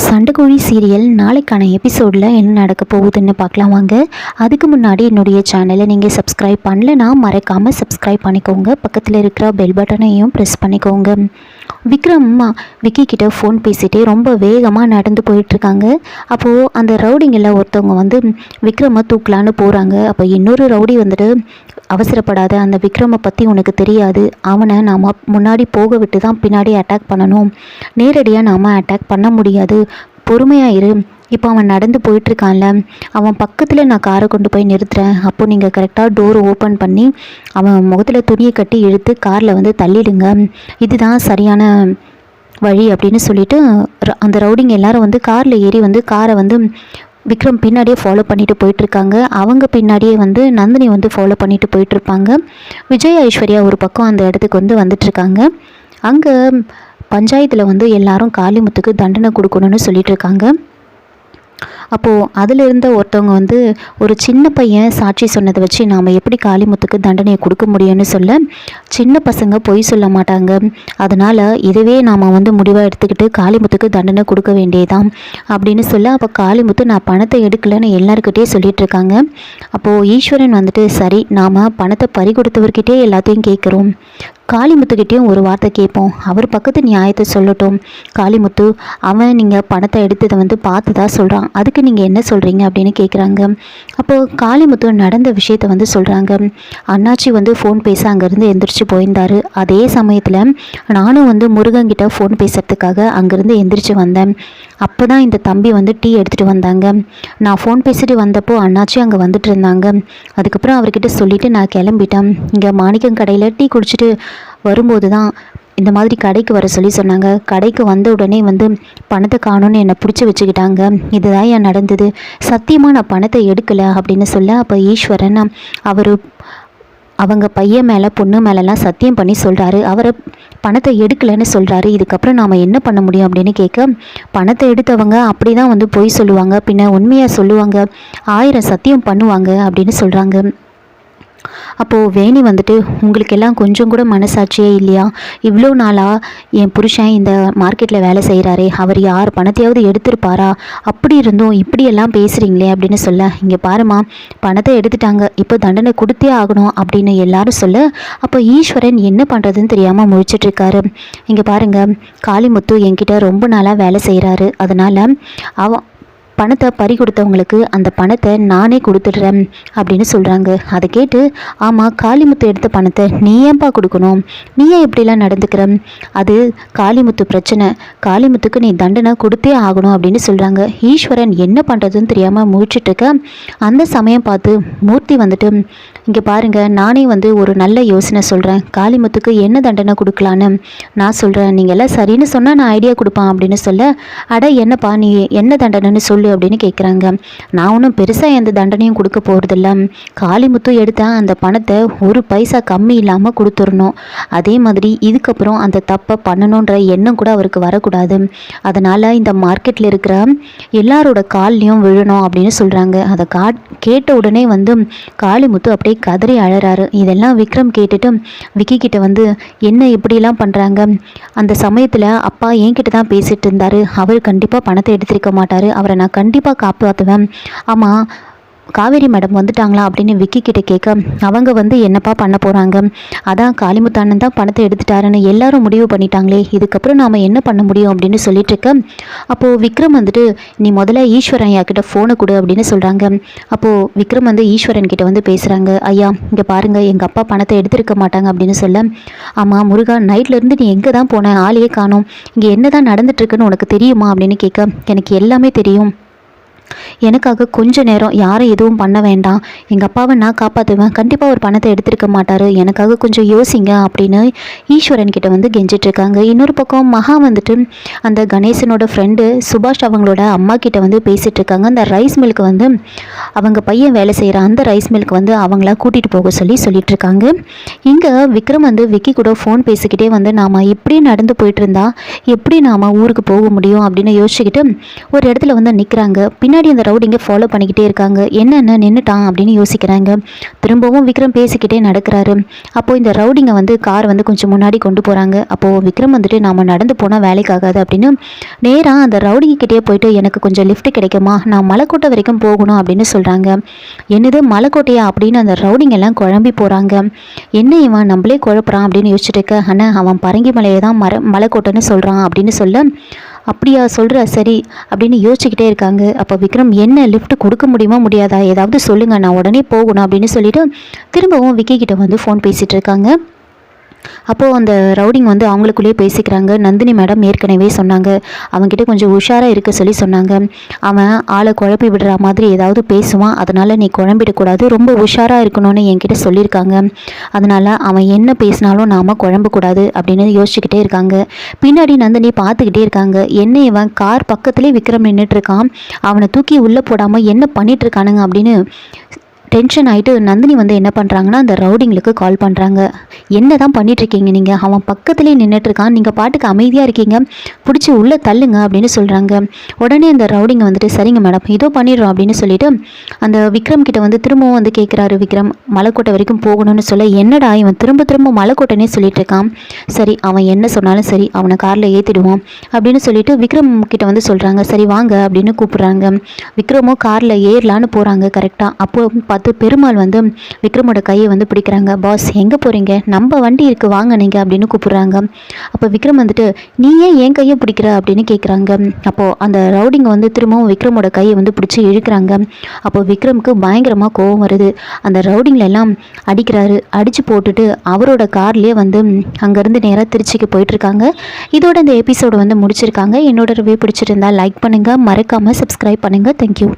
சண்டைக்கோழி serial நாளைக்கான எபிசோடில் என்ன நடக்க போகுதுன்னு பார்க்கலாம் வாங்க. அதுக்கு முன்னாடி என்னுடைய சேனலை நீங்கள் சப்ஸ்கிரைப் பண்ணலைன்னா மறக்காமல் சப்ஸ்கிரைப் பண்ணிக்கோங்க. பக்கத்தில் இருக்கிற பெல் பட்டனையும் ப்ரெஸ் பண்ணிக்கோங்க. விக்ரம் விக்கி கிட்ட ஃபோன் பேசிகிட்டே ரொம்ப வேகமாக நடந்து போயிட்டுருக்காங்க. அப்போது அந்த ரவுடிங்களில் ஒருத்தவங்க வந்து விக்ரமை தூக்கலான்னு போகிறாங்க. அப்போ இன்னொரு ரவுடி வந்துட்டு, அவசரப்படாத, அந்த விக்ரமை பற்றி உனக்கு தெரியாது, அவனை நாம் முன்னாடி போக விட்டு தான் பின்னாடி அட்டாக் பண்ணணும், நேரடியாக நாம் அட்டாக் பண்ண முடியாது, பொறுமையாக இரு, இப்போ அவன் நடந்து போயிட்டுருக்கான்ல, அவன் பக்கத்தில் நான் காரை கொண்டு போய் நிறுத்துறேன், அப்போது நீங்கள் கரெக்டாக டோர் ஓப்பன் பண்ணி அவன் முகத்தில் துணியை கட்டி இழுத்து காரில் வந்து தள்ளிடுங்க, இதுதான் சரியான வழி அப்படின்னு சொல்லிட்டு அந்த ரவுடிங்க எல்லாரும் வந்து காரில் ஏறி வந்து காரை வந்து விக்ரம் பின்னாடியே ஃபாலோ பண்ணிட்டு போயிட்டுருக்காங்க. அவங்க பின்னாடியே வந்து நந்தினி வந்து ஃபாலோ பண்ணிட்டு போயிட்டுருப்பாங்க. விஜய் ஐஸ்வர்யா ஒரு பக்கம் அந்த இடத்துக்கு வந்து வந்துட்டுருக்காங்க. அங்கே பஞ்சாயத்தில் வந்து எல்லாரும் காளிமுத்துக்கு தண்டனை கொடுக்கணும்னு சொல்லிட்டு இருக்காங்க. அப்போது அதில் இருந்த ஒருத்தவங்க வந்து, ஒரு சின்ன பையன் சாட்சி சொன்னதை வச்சு நாம் எப்படி காளிமுத்துக்கு தண்டனையை கொடுக்க முடியும்னு சொல்ல, சின்ன பசங்க பொய் சொல்ல மாட்டாங்க, அதனால் இதுவே நாம் வந்து முடிவாக எடுத்துக்கிட்டு காளிமுத்துக்கு தண்டனை கொடுக்க வேண்டியதான் அப்படின்னு சொல்ல, அப்போ காளிமுத்து நான் பணத்தை எடுக்கலைன்னு எல்லாருக்கிட்டே சொல்லிட்டு இருக்காங்க. அப்போது ஈஸ்வரன் வந்துட்டு, சரி நாம் பணத்தை பறி கொடுத்தவர்கிட்டே எல்லாத்தையும் கேட்குறோம், காளிமுத்துக்கிட்டேயும் ஒரு வார்த்தை கேட்போம், அவர் பக்கத்து நியாயத்தை சொல்லட்டும், காளிமுத்து அவன் நீங்கள் பணத்தை எடுத்ததை வந்து பார்த்துதா சொல்கிறான், அதுக்கு நீங்கள் என்ன சொல்கிறீங்க அப்படின்னு கேட்குறாங்க. அப்போது காளிமுத்து நடந்த விஷயத்தை வந்து சொல்கிறாங்க. அண்ணாச்சி வந்து ஃபோன் பேச அங்கேருந்து எந்திரிச்சு போயிருந்தார். அதே சமயத்தில் நானும் வந்து முருகன்கிட்ட ஃபோன் பேசுகிறதுக்காக அங்கேருந்து எந்திரிச்சு வந்தேன். அப்போ தான் இந்த தம்பி வந்து டீ எடுத்துகிட்டு வந்தாங்க. நான் ஃபோன் பேசிட்டு வந்தப்போ அண்ணாச்சி அங்கே வந்துட்டு இருந்தாங்க. அதுக்கப்புறம் அவர்கிட்ட சொல்லிவிட்டு நான் கிளம்பிட்டேன். இங்கே மாணிக்கம் கடையில் டீ குடிச்சிட்டு வரும்போது தான் இந்த மாதிரி கடைக்கு வர சொல்லி சொன்னாங்க. கடைக்கு வந்த உடனே வந்து பணத்தை காணும்னு என்னை பிடிச்சி வச்சுக்கிட்டாங்க. இதுதான் ஏன் நடந்தது, சத்தியமாக நான் பணத்தை எடுக்கலை அப்படின்னு சொல்ல, அப்போ ஈஸ்வரன் அவங்க பையன் மேலே பொண்ணு மேலெலாம் சத்தியம் பண்ணி சொல்கிறாரு, அவரை பணத்தை எடுக்கலைன்னு சொல்கிறாரு, இதுக்கப்புறம் நாம் என்ன பண்ண முடியும் அப்படின்னு கேட்க, பணத்தை எடுத்தவங்க அப்படி தான் வந்து பொய் சொல்லுவாங்க, பின்ன உண்மையாக சொல்லுவாங்க, 1000 சத்தியம் பண்ணுவாங்க அப்படின்னு சொல்கிறாங்க. அப்போது வேணி வந்துட்டு, உங்களுக்கெல்லாம் கொஞ்சம் கூட மனசாட்சியே இல்லையா, இவ்வளோ நாளாக என் புருஷன் இந்த மார்க்கெட்டில் வேலை செய்கிறாரே, அவர் யார் பணத்தையாவது எடுத்திருப்பாரா, அப்படி இருந்தும் இப்படியெல்லாம் பேசுகிறீங்களே அப்படின்னு சொல்ல, இங்கே பாருமா பணத்தை எடுத்துட்டாங்க, இப்போ தண்டனை கொடுத்தே ஆகணும் அப்படின்னு எல்லாரும் சொல்ல, அப்போ ஈஸ்வரன் என்ன பண்ணுறதுன்னு தெரியாமல் முழிச்சிட்ருக்காரு. இங்கே பாருங்கள், காளிமுத்து என்கிட்ட ரொம்ப நாளாக வேலை செய்கிறாரு, அதனால் பணத்தை பறி கொடுத்தவங்களுக்கு அந்த பணத்தை நானே கொடுத்துட்றேன் அப்படின்னு சொல்கிறாங்க. அதை கேட்டு, ஆமாம் காளிமுத்து எடுத்த பணத்தை நீ ஏன்பா கொடுக்கணும், நீ ஏன் இப்படிலாம் நடந்துக்கிற, அது காளிமுத்து பிரச்சனை, காளிமுத்துக்கு நீ தண்டனை கொடுத்தே ஆகணும் அப்படின்னு சொல்கிறாங்க. ஈஸ்வரன் என்ன பண்ணுறதுன்னு தெரியாமல் முழிச்சிட்ருக்க அந்த சமயம் பார்த்து மூர்த்தி வந்துட்டு, இங்கே பாருங்கள், நானே வந்து ஒரு நல்ல யோசனை சொல்கிறேன், காளிமுத்துக்கு என்ன தண்டனை கொடுக்கலான்னு நான் சொல்கிறேன், நீங்கள் எல்லாம் சரின்னு சொன்னால் நான் ஐடியா கொடுப்பேன் அப்படின்னு சொல்ல, அட என்னப்பா நீ என்ன தண்டனைன்னு சொல்லு அப்படின்னு கேட்குறாங்க. நான் ஒன்றும் பெருசாக எந்த தண்டனையும் கொடுக்க போகிறதில்ல, காளிமுத்து எடுத்த அந்த பணத்தை ஒரு பைசா கம்மி இல்லாமல் கொடுத்துடணும், அதே மாதிரி இதுக்கப்புறம் அந்த தப்பை பண்ணணுன்ற எண்ணம் கூட அவருக்கு வரக்கூடாது, அதனால் இந்த மார்க்கெட்டில் இருக்கிற எல்லாரோட கால்லையும் விழணும் அப்படின்னு சொல்கிறாங்க. அதை கேட்ட உடனே வந்து காளிமுத்து அப்படியே கதறி அழறாரு. இதெல்லாம் விக்ரம் கேட்டுட்டு விக்கி கிட்ட வந்து, என்ன இப்படிலாம் பண்ணுறாங்க, அந்த சமயத்தில் அப்பா என்கிட்ட தான் பேசிகிட்டு இருந்தார், அவர் கண்டிப்பாக பணத்தை எடுத்திருக்க மாட்டார், அவரை நான் கண்டிப்பாக காப்பாற்றுவேன், ஆமாம் காவேரி மேடம் வந்துட்டாங்களா அப்படின்னு விக்கி கிட்ட கேட்க, அவங்க வந்து என்னப்பா பண்ண போகிறாங்க, அதான் காளிமுத்தானன் தான் பணத்தை எடுத்துட்டாருன்னு எல்லாரும் முடிவு பண்ணிட்டாங்களே, இதுக்கப்புறம் நாம் என்ன பண்ண முடியும் அப்படின்னு சொல்லிட்டு இருக்க, அப்போது விக்ரம் வந்துட்டு, நீ முதல்ல ஈஸ்வரன் ஐயா கிட்ட ஃபோனை கொடு அப்படின்னு சொல்கிறாங்க. அப்போது விக்ரம் வந்து ஈஸ்வரன் கிட்ட வந்து பேசுகிறாங்க. ஐயா இங்கே பாருங்கள், எங்கள் அப்பா பணத்தை எடுத்திருக்க மாட்டாங்க அப்படின்னு சொல்ல, ஆமாம் முருகா நைட்லேருந்து நீ எங்கே தான் போன, ஆளையே காணோம், இங்கே என்ன தான் நடந்துட்டுருக்குன்னு உனக்கு தெரியுமா அப்படின்னு கேட்க, எனக்கு எல்லாமே தெரியும், எனக்காக கொஞ்ச நேரம் யாரும் எதுவும் பண்ண வேண்டாம், எங்கள் அப்பாவை நான் காப்பாற்றுவேன், கண்டிப்பாக ஒரு பணத்தை எடுத்திருக்க மாட்டார், எனக்காக கொஞ்சம் யோசிங்க அப்படின்னு ஈஸ்வரன் கிட்ட வந்து கெஞ்சிட்ருக்காங்க. இன்னொரு பக்கம் மகா வந்துட்டு அந்த கணேசனோட ஃப்ரெண்டு சுபாஷ் அவங்களோட அம்மா கிட்ட வந்து பேசிகிட்டு இருக்காங்க. அந்த ரைஸ் மில்க்கு வந்து அவங்க பையன் வேலை செய்கிற அந்த ரைஸ் மில்க்கு வந்து அவங்கள கூட்டிகிட்டு போக சொல்லிட்டு இருக்காங்க. இங்கே விக்ரம் வந்து விக்கி கூட ஃபோன் பேசிக்கிட்டே வந்து, நாம் இப்படி நடந்து போயிட்டு இருந்தா எப்படி நாம் ஊருக்கு போக முடியும் அப்படின்னு யோசிச்சுக்கிட்டு ஒரு இடத்துல வந்து நிற்கிறாங்க. பின்னாடி பின்னாடி அந்த ரவுடிங்க ஃபாலோ பண்ணிக்கிட்டே இருக்காங்க. என்னென்ன நின்றுட்டான் அப்படின்னு யோசிக்கிறாங்க. திரும்பவும் விக்ரம் பேசிக்கிட்டே நடக்கிறாரு. அப்போது இந்த ரவுடிங்க வந்து கார் வந்து கொஞ்சம் முன்னாடி கொண்டு போகிறாங்க. அப்போது விக்ரம் வந்துட்டு நாம் நடந்து போனால் வேலைக்காகாது அப்படின்னு நேராக அந்த ரவுடிங்க கிட்டே போயிட்டு எனக்கு கொஞ்சம் லிஃப்ட் கிடைக்குமா, நான் மலைக்கோட்டை வரைக்கும் போகணும் அப்படின்னு சொல்கிறாங்க. என்னது மலைக்கோட்டையா அப்படின்னு அந்த ரவுடிங்க எல்லாம் குழம்பி போகிறாங்க. என்ன இவன் நம்மளே குழப்புறான் அப்படின்னு யோசிச்சுட்டு இருக்க. ஆனால் அவன் பரங்கி மலையை தான் மலைக்கோட்டைன்னு சொல்கிறான் அப்படின்னு சொல்ல, அப்படியா சொல்கிற சரி அப்படின்னு யோசிச்சுக்கிட்டே இருக்காங்க. அப்போ விக்ரம் என்ன லிஃப்ட் கொடுக்க முடியுமா முடியாதா, ஏதாவது சொல்லுங்கள், நான் உடனே போகணும் அப்படின்னு சொல்லிட்டு திரும்பவும் விக்கி கிட்ட வந்து ஃபோன் பேசிகிட்டு இருக்காங்க. அப்போது அந்த ரவுடிங் வந்து அவங்களுக்குள்ளேயே பேசிக்கிறாங்க. நந்தினி மேடம் ஏற்கனவே சொன்னாங்க, அவங்ககிட்ட கொஞ்சம் உஷாராக இருக்க சொல்லி சொன்னாங்க. அவன் ஆளை குழப்பி விடுற மாதிரி ஏதாவது பேசுவான், அதனால் நீ குழம்பிடக்கூடாது, ரொம்ப உஷாராக இருக்கணும்னு என்கிட்ட சொல்லியிருக்காங்க. அதனால் அவன் என்ன பேசினாலும் நாம் குழம்பக்கூடாது அப்படின்னு யோசிச்சுக்கிட்டே இருக்காங்க. பின்னாடி நந்தினி பார்த்துக்கிட்டே இருக்காங்க. என்ன இவன் கார் பக்கத்துலேயே விக்ரம் நின்றுட்டுருக்கான், அவனை தூக்கி உள்ளே போடாமல் என்ன பண்ணிகிட்ருக்கானுங்க அப்படின்னு டென்ஷன் ஆகிட்டு நந்தினி வந்து என்ன பண்ணுறாங்கன்னா அந்த ரவுடிங்களுக்கு கால் பண்ணுறாங்க. என்ன தான் பண்ணிகிட்ருக்கீங்க நீங்கள், அவன் பக்கத்துலேயே நின்றுட்டுருக்கான், நீங்கள் பாட்டுக்கு அமைதியாக இருக்கீங்க, பிடிச்சி உள்ளே தள்ளுங்க அப்படின்னு சொல்கிறாங்க. உடனே அந்த ரவுடிங்க வந்துட்டு சரிங்க மேடம் இதோ பண்ணிடுறோம் அப்படின்னு சொல்லிட்டு அந்த விக்ரம் கிட்ட வந்து திரும்பவும் வந்து கேட்குறாரு. விக்ரம் மலைக்கோட்டை வரைக்கும் போகணும்னு சொல்ல, என்னடா இவன் திரும்ப திரும்ப மலைக்கோட்டைனே சொல்லிட்டு இருக்கான், சரி அவன் என்ன சொன்னாலும் சரி அவனை காரில் ஏற்றிடுவோம் அப்படின்னு சொல்லிட்டு விக்ரம் கிட்ட வந்து சொல்கிறாங்க. சரி வாங்க அப்படின்னு கூப்பிட்றாங்க. விக்ரமும் காரில் ஏறலான்னு போகிறாங்க. கரெக்டாக அப்போ பார்த்து பெருமாள் வந்து விக்ரமோட கையை வந்து பிடிக்கிறாங்க. பாஸ் எங்கே போகிறீங்க, நம்ம வண்டி இருக்குது வாங்க நீங்கள் அப்படின்னு கூப்பிட்றாங்க. அப்போ விக்ரம் வந்துட்டு நீ ஏன் என் கையை பிடிக்கிற அப்படின்னு கேட்குறாங்க. அப்போது அந்த ரவுடிங்க வந்து திரும்பவும் விக்ரமோட கையை வந்து பிடிச்சி இழுக்கிறாங்க. அப்போது விக்ரமுக்கு பயங்கரமாக கோவம் வருது. அந்த ரவுடிங்களெல்லாம் அடிக்கிறாரு. அடித்து போட்டுட்டு அவரோட கார்லேயே வந்து அங்கேருந்து நேராக திருச்சிக்கு போயிட்டுருக்காங்க. இதோட இந்த எபிசோடு வந்து முடிச்சிருக்காங்க. என்னோட ரிவ்யூ பிடிச்சிருந்தா லைக் பண்ணுங்கள், மறக்காமல் சப்ஸ்கிரைப் பண்ணுங்கள். தேங்க்யூ.